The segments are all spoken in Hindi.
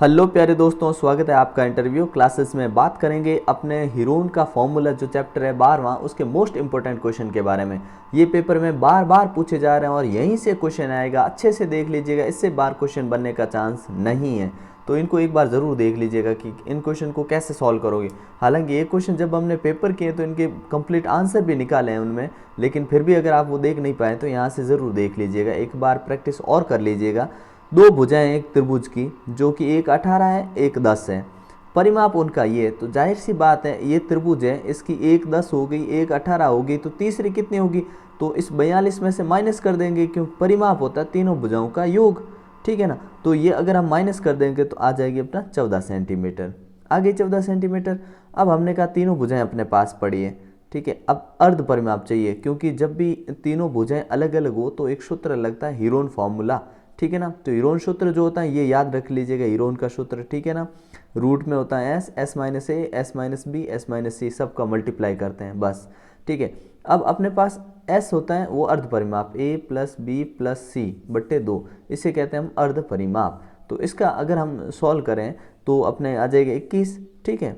हेलो प्यारे दोस्तों, स्वागत है आपका इंटरव्यू क्लासेस में। बात करेंगे अपने हीरोन का फॉर्मूला जो चैप्टर है 12वां, उसके मोस्ट इंपॉर्टेंट क्वेश्चन के बारे में। ये पेपर में बार बार पूछे जा रहे हैं और यहीं से क्वेश्चन आएगा। अच्छे से देख लीजिएगा, इससे बार क्वेश्चन बनने का चांस नहीं है, तो इनको एक बार ज़रूर देख लीजिएगा कि इन क्वेश्चन को कैसे सॉल्व करोगे। हालांकि ये क्वेश्चन जब हमने पेपर किए तो इनके कंप्लीट आंसर भी निकाले हैं उनमें, लेकिन फिर भी अगर आप वो देख नहीं पाए तो यहाँ से ज़रूर देख लीजिएगा, एक बार प्रैक्टिस और कर लीजिएगा। दो भुजाएं एक त्रिभुज की, जो कि एक 18 है एक 10 है, परिमाप उनका ये, तो जाहिर सी बात है ये त्रिभुज है, इसकी एक 10 हो गई एक 18 हो गई, तो तीसरी कितनी होगी? तो इस 42 में से माइनस कर देंगे, क्यों? परिमाप होता है तीनों भुजाओं का योग, ठीक है ना। तो ये अगर हम माइनस कर देंगे तो आ जाएगी अपना 14 सेंटीमीटर, आ गई 14 सेंटीमीटर। अब हमने कहा तीनों भुजाएं अपने पास पड़ी है, ठीक है। अब अर्ध परिमाप चाहिए, क्योंकि जब भी तीनों भुजाएं अलग अलग हो तो एक सूत्र लगता है हीरोन फॉर्मूला, ठीक है ना। तो हीरोन सूत्र जो होता है ये याद रख लीजिएगा, हीरोन का सूत्र, ठीक है ना। रूट में होता है S, S minus A, S minus B, S minus C, सबका मल्टीप्लाई करते हैं बस, ठीक है। अब अपने पास एस होता है वो अर्ध परिमाप, ए प्लस बी प्लस सी बट्टे 2, इसे कहते हैं हम अर्ध परिमाप। तो इसका अगर हम सॉल्व करें तो अपने आ जाएगा 21, ठीक है।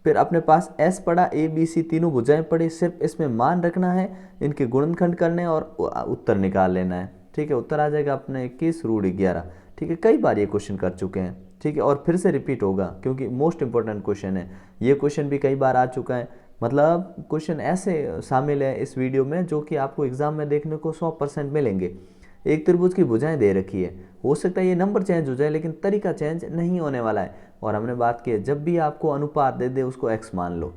फिर अपने पास एस पड़ा, ए बी सी तीनों भुजाएं पड़ी, सिर्फ इसमें मान रखना है, इनके गुणनखंड करने और उत्तर निकाल लेना है, ठीक है। उत्तर आ जाएगा अपने 21√11, ठीक है। कई बार ये क्वेश्चन कर चुके हैं, ठीक है, और फिर से रिपीट होगा क्योंकि मोस्ट इंपॉर्टेंट क्वेश्चन है। ये क्वेश्चन भी कई बार आ चुका है, मतलब क्वेश्चन ऐसे शामिल है इस वीडियो में जो कि आपको एग्जाम में देखने को 100% मिलेंगे। एक त्रिभुज की भुजाएं दे रखी है, हो सकता है ये नंबर चेंज हो जाए लेकिन तरीका चेंज नहीं होने वाला है। और हमने बात की है जब भी आपको अनुपात दे दे उसको x मान लो,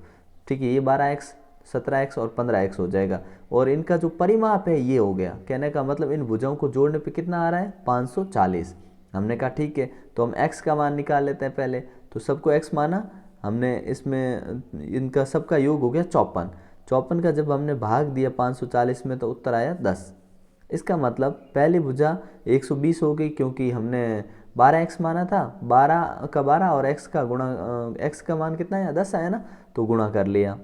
ठीक है। ये 12x, 17x और 15x हो जाएगा, और इनका जो परिमाप है ये हो गया। कहने का मतलब इन भुजाओं को जोड़ने पे कितना आ रहा है? 540। हमने कहा ठीक है, तो हम x का मान निकाल लेते हैं पहले। तो सबको x माना हमने, इसमें इनका सबका योग हो गया 54। 54 का जब हमने भाग दिया 540 में तो उत्तर आया 10। इसका मतलब पहली भुजा 120 हो गई, क्योंकि हमने 12x माना था, 12 का 12 और x का गुणा, x का मान कितना आया? 10 आया ना, तो गुणा कर लिया।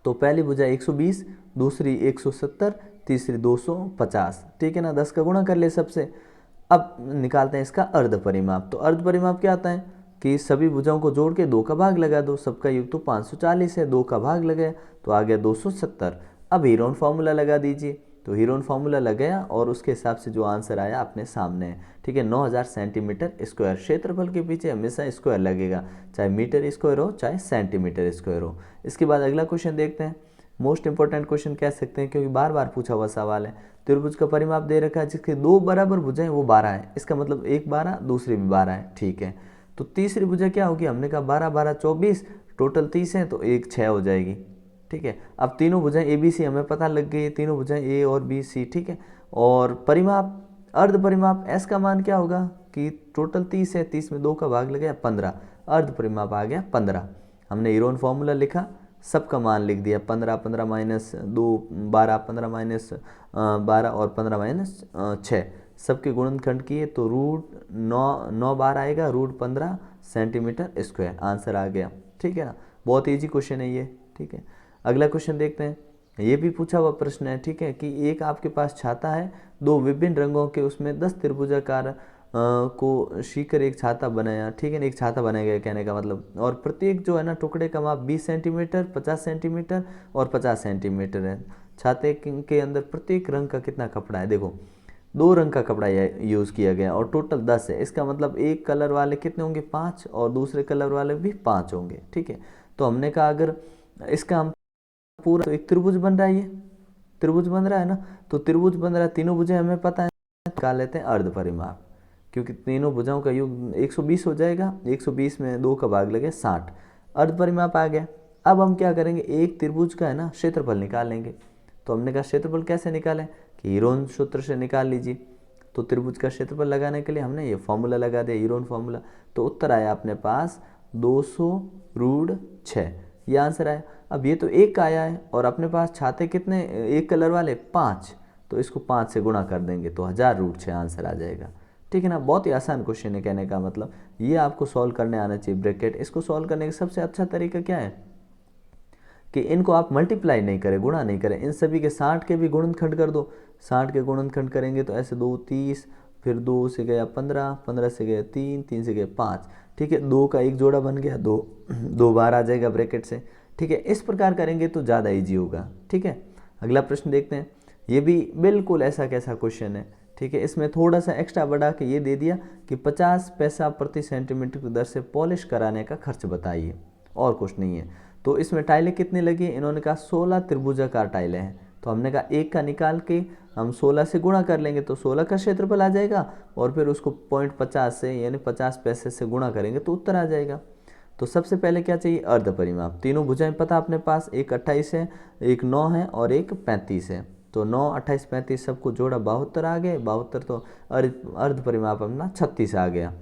तो पहली भुजा 120, दूसरी 170, तीसरी 250, ठीक है ना। 10 का गुणा कर ले सबसे। अब निकालते हैं इसका अर्ध परिमाप। तो अर्ध परिमाप क्या आता है कि सभी भुजाओं को जोड़ के 2 का भाग लगा दो, सबका योग तो 540 है, 2 का भाग लगाया तो आ गया 270। अब हीरोन फार्मूला लगा दीजिए, तो हीरोन फार्मूला लगाया और उसके हिसाब से जो आंसर आया अपने सामने है, ठीक है। 9000 सेंटीमीटर स्क्वायर। क्षेत्रफल के पीछे हमेशा स्क्वायर लगेगा, चाहे मीटर स्क्वायर हो चाहे सेंटीमीटर स्क्वायर हो। इसके बाद अगला क्वेश्चन देखते हैं, मोस्ट इंपॉर्टेंट क्वेश्चन कह सकते हैं क्योंकि बार बार पूछा हुआ सवाल है। त्रिभुज का परिमाप दे रखा है जिसके दो बराबर भुजाएं वो 12 है, इसका मतलब एक 12 दूसरी भी 12 है, ठीक है। तो तीसरी भुजा क्या होगी? हमने कहा 12 12 24, टोटल 30 है, तो एक 6 हो जाएगी, ठीक है। अब तीनों भुजाएं ए बी सी हमें पता लग गई है, तीनों भुजाएं ए और बी सी, ठीक है। और परिमाप, अर्ध परिमाप एस का मान क्या होगा कि टोटल 30 है, 30 में 2 का भाग लगा 15, अर्ध परिमाप आ गया 15। हमने हीरोन फॉर्मूला लिखा, सबका मान लिख दिया, 15 15 माइनस 2 12, 15 माइनस 12 और 15 माइनस 6, सबके गुणनखंड किए तो √9 बार आएगा, √15 सेंटीमीटर स्क्वायर, आंसर आ गया, ठीक है ना। बहुत ईजी क्वेश्चन है ये, ठीक है। अगला क्वेश्चन देखते हैं, ये भी पूछा हुआ प्रश्न है, ठीक है, कि एक आपके पास छाता है, दो विभिन्न रंगों के, उसमें 10 त्रिभुजाकार को सीकर एक छाता बनाया, ठीक है ना। एक छाता बनाया गया कहने का मतलब, और प्रत्येक जो है ना टुकड़े का माप 20 सेंटीमीटर, 50 सेंटीमीटर और 50 सेंटीमीटर है। छाते के अंदर प्रत्येक रंग का कितना कपड़ा है? देखो 2 रंग का कपड़ा यूज़ किया गया और टोटल 10 है, इसका मतलब एक कलर वाले कितने होंगे? 5, और दूसरे कलर वाले भी 5 होंगे, ठीक है। तो हमने कहा अगर इसका हम पूरा, तो एक त्रिभुज बन रहा है, ये त्रिभुज बन रहा है ना, तो त्रिभुज बन रहा है, तीनों भुजाएं हमें पता है, निकाल लेते हैं अर्ध परिमाप, क्योंकि तीनों भुजाओं का योग 120 हो जाएगा, 120 में 2 का भाग लगे 60, अर्ध परिमाप आ गया। अब हम क्या करेंगे, एक त्रिभुज का है ना क्षेत्रफल निकालेंगे। तो हमने कहा क्षेत्रफल कैसे निकालें कि हीरोन सूत्र से निकाल लीजिए। तो त्रिभुज का क्षेत्रफल लगाने के लिए हमने ये फॉर्मूला लगा दिया, हीरोन फॉर्मूला। तो उत्तर आया अपने पास 200√6, ये आंसर आया। अब ये तो एक का आया है और अपने पास छाते कितने एक कलर वाले? 5, तो इसको 5 से गुणा कर देंगे तो 1000√6 आंसर आ जाएगा, ठीक है ना। बहुत ही आसान क्वेश्चन है, कहने का मतलब ये आपको सॉल्व करने आना चाहिए। ब्रैकेट, इसको सॉल्व करने का सबसे अच्छा तरीका क्या है कि इनको आप मल्टीप्लाई नहीं करें, गुणा नहीं करें, इन सभी के 60 के भी गुणनखंड कर दो। 60 के गुणनखंड करेंगे तो ऐसे 2 30, फिर 2 से गया 15, 15 से गया 3, 3 से गया 5, ठीक है, 2 का एक जोड़ा बन गया, 2 2 बार आ जाएगा ब्रैकेट से, ठीक है। इस प्रकार करेंगे तो ज़्यादा ईजी होगा, ठीक है। अगला प्रश्न देखते हैं, ये भी बिल्कुल ऐसा कैसा क्वेश्चन है, ठीक है। इसमें थोड़ा सा एक्स्ट्रा बढ़ा के ये दे दिया कि 50 पैसा प्रति सेंटीमीटर की दर से पॉलिश कराने का खर्च बताइए, और कुछ नहीं है। तो इसमें टाइलें कितनी लगी, इन्होंने कहा 16 त्रिभुजाकार टाइलें हैं, तो हमने कहा एक का निकाल के हम 16 से गुणा कर लेंगे तो 16 का क्षेत्रफल आ जाएगा, और फिर उसको 0.50 से यानी 50 पैसे से गुणा करेंगे तो उत्तर आ जाएगा। तो सबसे पहले क्या चाहिए, अर्ध परिमाप। तीनों भुजाएं पता अपने पास, एक 28 है, एक 9 है और एक 35 है। तो 9, 28, 35 सबको जोड़ा 72 आ गए, 72 तो अर्ध परिमाप अपना 36 आ गया।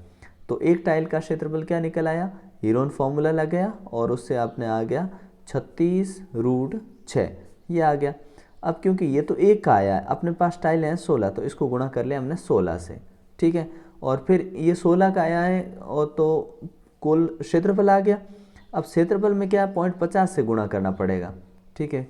तो एक टाइल का क्षेत्रफल क्या निकल आया, हीरोन फॉर्मूला लग गया और उससे आपने आ गया 36√6, ये आ गया। अब क्योंकि ये तो एक का आया है, अपने पास टाइल है 16, तो इसको गुणा कर लिया हमने 16 से, ठीक है। और फिर ये 16 का आया है और तो कुल क्षेत्रफल आ गया। अब क्षेत्रफल में क्या है, 0.50 से गुणा करना पड़ेगा, ठीक है।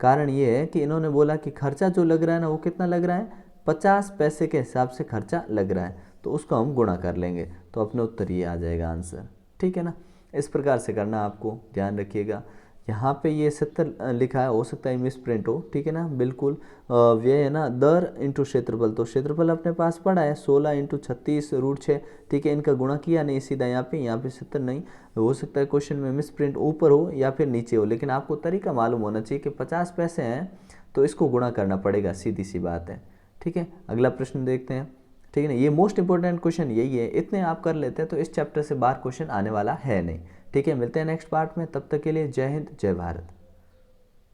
कारण ये है कि इन्होंने बोला कि खर्चा जो लग रहा है ना वो कितना लग रहा है, 50 पैसे के हिसाब से खर्चा लग रहा है, तो उसको हम गुणा कर लेंगे तो अपने उत्तर ये आ जाएगा आंसर, ठीक है ना। इस प्रकार से करना, आपको ध्यान रखिएगा। यहाँ पे ये 70 लिखा है, हो सकता है मिस प्रिंट हो, ठीक है ना, बिल्कुल। व्यय है ना दर इंटू क्षेत्रफल, तो क्षेत्रफल अपने पास पड़ा है 16 इंटू 36√6, ठीक है। इनका गुणा किया नहीं सीधा यहाँ पे 70 नहीं, हो सकता है क्वेश्चन में मिस प्रिंट ऊपर हो या फिर नीचे हो, लेकिन आपको तरीका मालूम होना चाहिए कि 50 पैसे हैं तो इसको गुणा करना पड़ेगा, सीधी सी बात है, ठीक है। अगला प्रश्न देखते हैं, ठीक है ना। ये मोस्ट इंपॉर्टेंट क्वेश्चन यही है, इतने आप कर लेते हैं तो इस चैप्टर से बाहर क्वेश्चन आने वाला है नहीं, ठीक है। मिलते हैं नेक्स्ट पार्ट में, तब तक के लिए जय हिंद, जय भारत।